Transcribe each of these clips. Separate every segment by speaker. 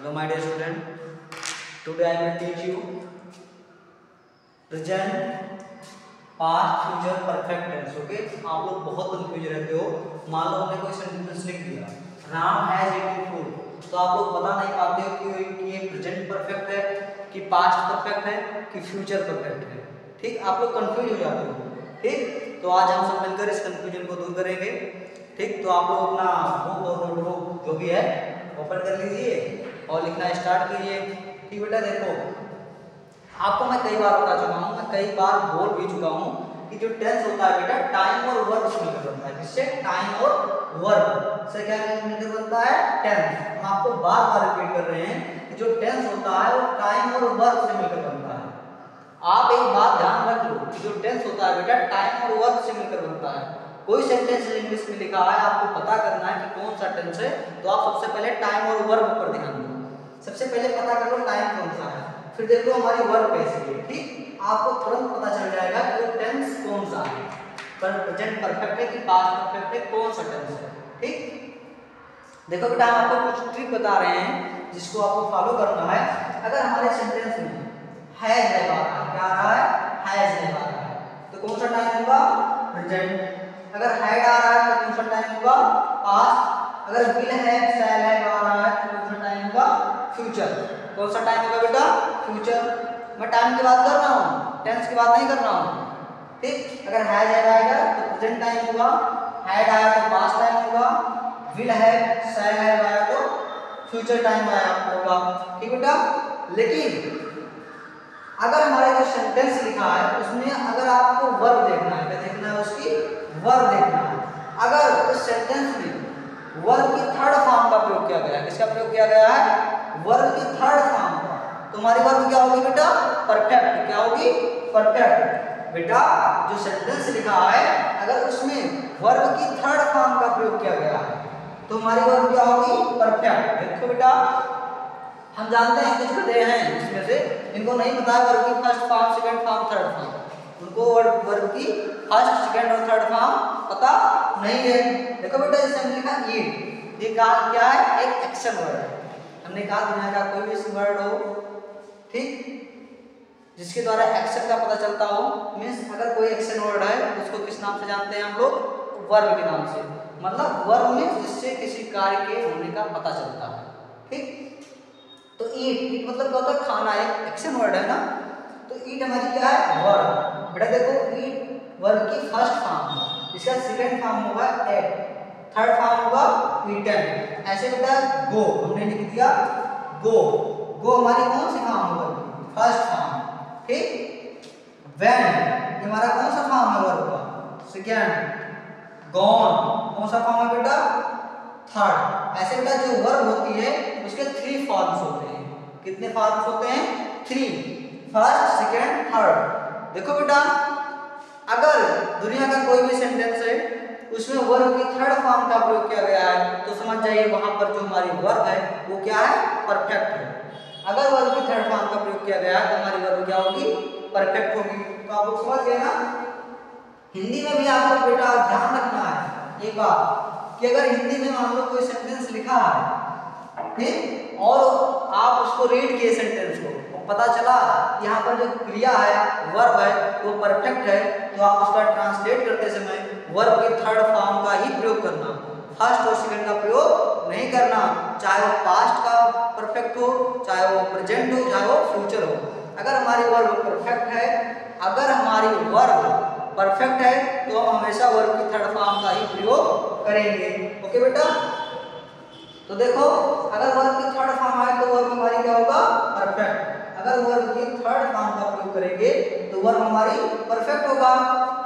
Speaker 1: Hello my dear student, today I will teach you present, past, future, perfect tense. Okay, आप लोग बहुत confuse रहते हो। मान लो हमने कोई सेंटेंस लिख दिया, राम हैज ईटन फूड, तो आप लोग बता नहीं पाते हो कि ये प्रेजेंट परफेक्ट है, कि पास्ट परफेक्ट है, कि फ्यूचर परफेक्ट है। ठीक, आप लोग कंफ्यूज हो जाते हो। ठीक, तो आज हम सब मिलकर इस कंफ्यूजन को दूर करेंगे। ठीक, तो आप लोग अपना बुक और नोटबुक जो भी है ओपन कर लीजिए और लिखना स्टार्ट कीजिए। ठीक बेटा, देखो आपको मैं कई बार बता चुका हूँ, मैं कई बार बोल भी चुका हूँ कि जो टेंस होता है बेटा टाइम और वर्ब से मिलकर बनता है। किससे? टाइम और वर्ब से क्या मिलकर बनता है? टेंस। हम आपको बार बार रिपीट कर रहे हैं कि जो टेंस होता है वो टाइम और वर्ब से मिलकर बनता है। आप एक बात ध्यान रख लो कि जो टेंस होता है बेटा टाइम और वर्ब से मिलकर बनता है। कोई सेंटेंस इंग्लिश में लिखा है, आपको पता करना है कि कौन सा टेंस है, तो आप सबसे पहले टाइम और वर्ब पर ध्यान दो। सबसे पहले पता कर लो टाइम कौन सा है, फिर देख लो हमारी वर्ब कैसी है। ठीक, आपको तुरंत पता चल जाएगा कि वो टेंस कौन सा है, पर प्रेजेंट परफेक्ट है कि पास्ट परफेक्ट है, कौन सा टेंस है। ठीक, देखो बेटा हम आपको कुछ ट्रिक बता रहे हैं जिसको आपको फॉलो करना है। अगर हमारे सेंटेंस में हैज है बात, क्या आ रहा है? हैज है बात, तो कौन सा टाइम होगा? प्रेजेंट। अगर हैड आ रहा है तो कौन सा टाइम होगा? पास्ट। अगर विल है, शैल है आ रहा है तो कौन सा टाइम होगा? फ्यूचर। कौन सा टाइम होगा बेटा? फ्यूचर। मैं टाइम की बात कर रहा हूँ, टेंस की बात नहीं कर रहा हूँ। ठीक, अगर हैज आएगा तो प्रेजेंट टाइम होगा, हैड आया तो पास्ट टाइम होगा, विल है, शैल है आया तो फ्यूचर टाइम आया होगा। ठीक बेटा, लेकिन अगर हमारे जो सेंटेंस लिखा है उसमें अगर आपको वर्ब देखना है, क्या देखना है? उसकी वर्ब देखना है। अगर उस सेंटेंस में वर्ब की थर्ड फॉर्म का प्रयोग किया गया है, किसका प्रयोग किया गया है? वर्ब की थर्ड फॉर्म का, तो हमारी वर्ब क्या होगी बेटा? परफेक्ट। क्या होगी? परफेक्ट। बेटा जो सेंटेंस लिखा है अगर उसमें वर्ब की थर्ड फॉर्म का प्रयोग किया गया है तो हमारी वर्ब क्या होगी? परफेक्ट। देखो बेटा हम जानते हैं कुछ गधे हैं इसमें से, इनको नहीं पता है वर्ब की first form, second form, third form. उनको वर्ब की फर्स्ट, सेकंड और थर्ड फॉर्म पता नहीं है। देखो बेटा जैसे हमने लिखा ईट, ये क्या है? एक एक्शन वर्ड है। हमने कहा दुनिया का कोई भी वर्ड हो, ठीक, जिसके द्वारा एक्शन का पता चलता हो, मीन्स अगर कोई एक्शन वर्ड है उसको किस नाम से जानते हैं हम लोग? वर्ब के नाम से। मतलब वर्ब में जिससे किसी कार्य के होने का पता चलता है। ठीक, तो ईट मतलब क्या होता है? खाना, एक एक्शन वर्ड है ना, तो ईट हमारी क्या है? वर्ब। बेटा देखो ईट वर्ब की फर्स्ट फॉर्म है, इसका सेकंड फॉर्म होगा एट, थर्ड फॉर्म होगा ईटन। ऐसे बेटा गो हमने लिख दिया गो, गो हमारी कौन सी फॉर्म होगी? First form. ठीक, व्हेन ये हमारा कौन सा फॉर्म है वर्ब का? सेकंड। गॉन कौन सा फॉर्म है बेटा? थर्ड। ऐसे बेटा जो वर्ब होती है उसके थ्री फॉर्म्स होते हैं। कितने फॉर्म्स होते हैं? Three, first, second, third. देखो बेटा अगर दुनिया का कोई भी सेंटेंस है उसमें वर्ब की थर्ड फॉर्म का प्रयोग किया गया है तो समझ जाइए वहां पर जो हमारी वर्ब है वो क्या है? परफेक्ट है। अगर वर्ब की थर्ड फॉर्म का प्रयोग किया गया है तो हमारी वर्ब क्या होगी? परफेक्ट होगी। तो आप लोग समझ गए ना? हिंदी में भी आपको बेटा ध्यान रखना है एक बात कि अगर हिंदी में मान लो कोई सेंटेंस लिखा है, ठीक, और आप उसको रीड किए सेंटेंस को, पता चला यहाँ पर जो क्रिया है, वर्ब है, वो परफेक्ट है, तो आप उसका ट्रांसलेट करते समय वर्ब की थर्ड फॉर्म का ही प्रयोग करना, फर्स्ट और सेकंड का प्रयोग नहीं करना। चाहे वो पास्ट का परफेक्ट हो, चाहे वो प्रेजेंट हो, चाहे वो फ्यूचर हो। अगर हमारी वर्ब परफेक्ट है, अगर हमारी वर्ब परफेक्ट है तो हम हमेशा वर्ब की थर्ड फॉर्म का ही प्रयोग करेंगे। ओके बेटा, तो देखो अगर वर्ब की थर्ड फॉर्म आए तो वर्ब हमारी क्या होगा? परफेक्ट। अगर वर्ब की थर्ड फॉर्म का प्रयोग करेंगे तो वर्ब हमारी परफेक्ट होगा।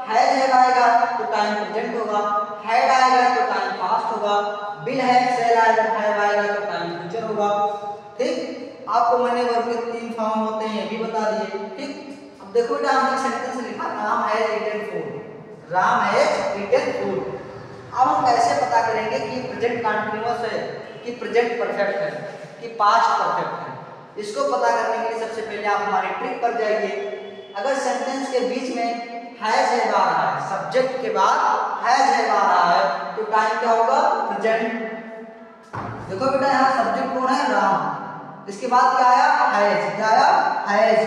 Speaker 1: हैज आएगा तो टाइम प्रेजेंट होगा, हैड आएगा तो टाइम पास्ट होगा, विल है, शैल आएगा तो टाइम फ्यूचर होगा। ठीक, आपको मैंने वर्ब के तीन फॉर्म होते हैं ये भी बता दिए। ठीक, अब देखो बेटा हमने सेंटेंस लिखा Ram has eaten food, Ram has eaten food. अब हम कैसे पता करेंगे कि प्रेजेंट कंटीन्यूअस है, कि प्रेजेंट परफेक्ट है, कि पास्ट परफेक्ट है? इसको पता करने के लिए सबसे पहले आप हमारी ट्रिक पर जाइए। अगर सेंटेंस के बीच में हैज है आ रहा है, सब्जेक्ट के बाद हैज है आ रहा है तो टाइम क्या होगा? प्रेजेंट। देखो बेटा यहाँ सब्जेक्ट कौन है? राम, इसके बाद क्या आया, हैज, क्या आया, हैज।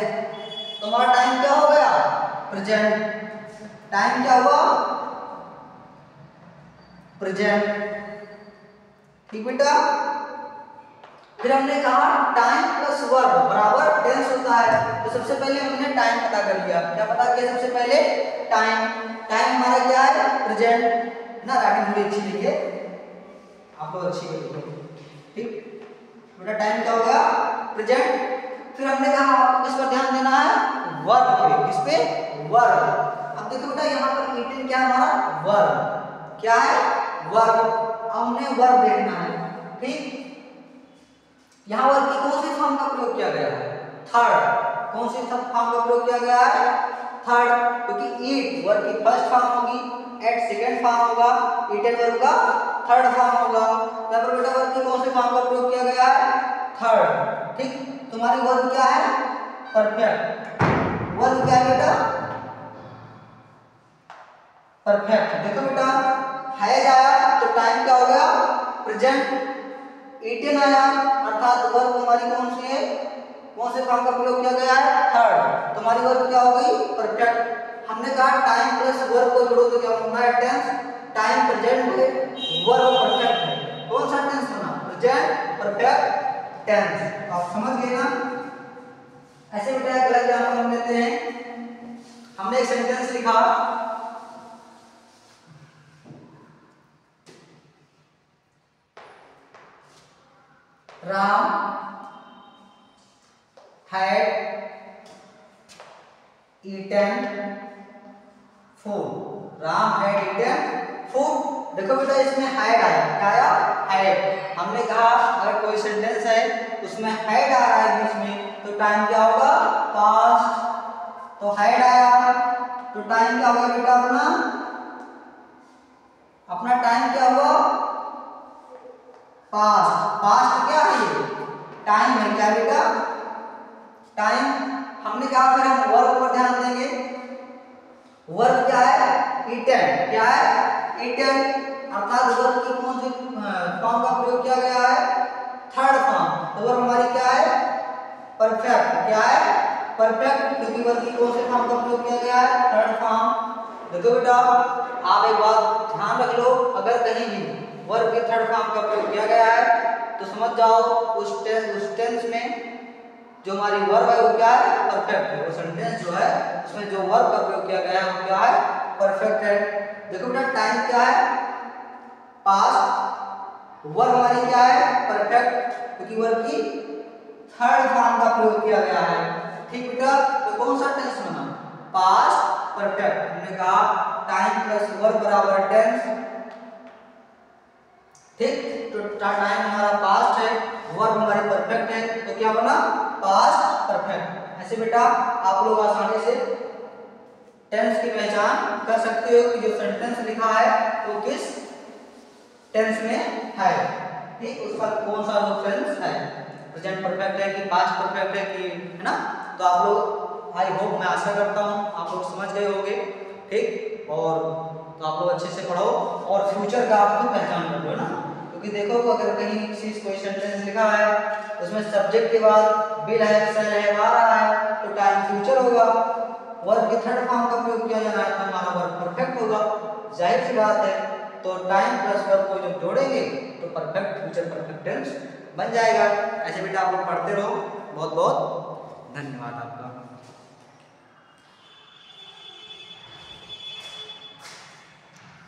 Speaker 1: तो हमारा टाइम क्या हो गया, प्रेजेंट। टाइम क्या हुआ, प्रेजेंट। ठीक बेटा। फिर हमने कहा टाइम प्लस वर्ब बराबर टेंस होता है। तो सबसे पहले हमने टाइम पता कर लिया। क्या पता किया सबसे पहले, टाइम। टाइम हमारा क्या है, प्रेजेंट ना। राइटिंग थोड़ी अच्छी लिखिए, आप लोग अच्छी लिखो, ठीक बेटा। टाइम क्या हो गया, प्रेजेंट। फिर हमने कहा आपको किस पर ध्यान देना है, वर्ब पे। किस पे, वर्ब। अब देखो बेटा यहाँ पर ईटन क्या है हमारा, वर्ब। क्या है, वर्ब। अब हमने वर्ब देखना है, ठीक। यहाँ वर्ब की कौन सी फॉर्म का प्रयोग किया गया है, थर्ड। कौन सी फॉर्म का प्रयोग किया गया है, थर्ड। क्योंकि ईट वर्ब की फर्स्ट फॉर्म होगी, एट सेकंड फॉर्म होगा, ईटन वर्ब का थर्ड फॉर्म होगा। यहाँ पर बेटा वर्ब की कौन सी फॉर्म का प्रयोग किया गया है, थर्ड, ठीक। तुम्हारी वर्ब क्या है, परफेक्ट। वर्ब क्या है बेटा, परफेक्ट। देखो बेटा हैज आया तो टाइम क्या हो गया, प्रेजेंट। ईटन आया अर्थात वर्ब हमारी कौन सी है, कौन से फॉर्म का प्रयोग किया गया है, थर्ड। तुम्हारी वर्ब क्या हो गई, परफेक्ट। हमने कहा टाइम प्लस वर्ब को जोड़ो तो क्या बनना है, टेंस। टाइम प्रेजेंट है, वर्ब परफेक्ट है। कौन सा टेंस बना, प्रेजेंट परफेक्ट टेंस। आप समझ गए ना। ऐसे बेटा एक अलग एग्जांपल हम लेते हैं। हमने एक सेंटेंस लिखा, Ram had eaten food। Ram had eaten food। देखो बेटा इसमें had आया, क्या आया, had। हमने कहा अगर कोई सेंटेंस है उसमें had आ रहा है बीच में तो टाइम क्या होगा, पास्ट। तो had आया तो टाइम क्या होगा बेटा, अपना टाइम क्या हुआ, पास्ट। पास्ट क्या है, ये टाइम है, क्या बेटा, टाइम। हमने कहा फिर हम वर्ब पर ध्यान देंगे। वर्ब क्या है, ईटन। क्या है, ईटन। अर्थात वर्ब की कौन सी फॉर्म का प्रयोग किया गया है, थर्ड फॉर्म। तो वर्ब हमारी क्या है, परफेक्ट। क्या है, परफेक्ट। क्योंकि वर्ब की कौन सी फॉर्म का प्रयोग किया गया है, थर्ड फॉर्म। देखो बेटा आप एक बात ध्यान रख लो, अगर कहीं भी वर्ब की थर्ड फॉर्म का प्रयोग किया गया है तो समझ जाओ उस टेंस में जो हमारी वर्ब है वो क्या है, परफेक्ट है। वो सेंटेंस जो है उसमें जो वर्ब का प्रयोग किया गया है वो क्या है, परफेक्ट है। देखो बेटा टाइम क्या है, पास्ट। वर्ब हमारी क्या है, परफेक्ट, क्योंकि वर्ब की थर्ड फॉर्म का प्रयोग किया गया है। ठीक बेटा, तो कौन सा टेंस बना, पास्ट परफेक्ट। हमने कहा टाइम प्लस वर्ब बराबर टेंस, ठीक। तो टाइम हमारा पास्ट है, वर्ब हमारी परफेक्ट है, तो क्या बना, पास्ट परफेक्ट। ऐसे बेटा आप लोग आसानी से टेंस की पहचान कर सकते हो कि जो सेंटेंस लिखा है वो किस टेंस में है, ठीक। उसका कौन सा जो टेंस है, प्रेजेंट परफेक्ट है कि पास्ट परफेक्ट है कि, है ना। तो आप लोग आई होप, मैं आशा करता हूँ आप लोग समझ गए होंगे, ठीक। और तो आप लोग अच्छे से पढ़ो और फ्यूचर का आप लोग पहचान कर लो ना। क्योंकि देखो अगर कहीं किसी कोई सेंटेंस लिखा है उसमें सब्जेक्ट के बाद विल है, शैल है, आ रहा है तो टाइम फ्यूचर होगा। वर्ब के थर्ड फॉर्म का प्रयोग किया जा रहा है तो हमारा वर्ब परफेक्ट होगा, जाहिर सी बात है। तो टाइम प्लस वर्ब को जब जोड़ेंगे तो परफेक्ट फ्यूचर परफेक्ट टेंस बन जाएगा। ऐसे बेटा आप लोग पढ़ते रहो। बहुत बहुत धन्यवाद आपका।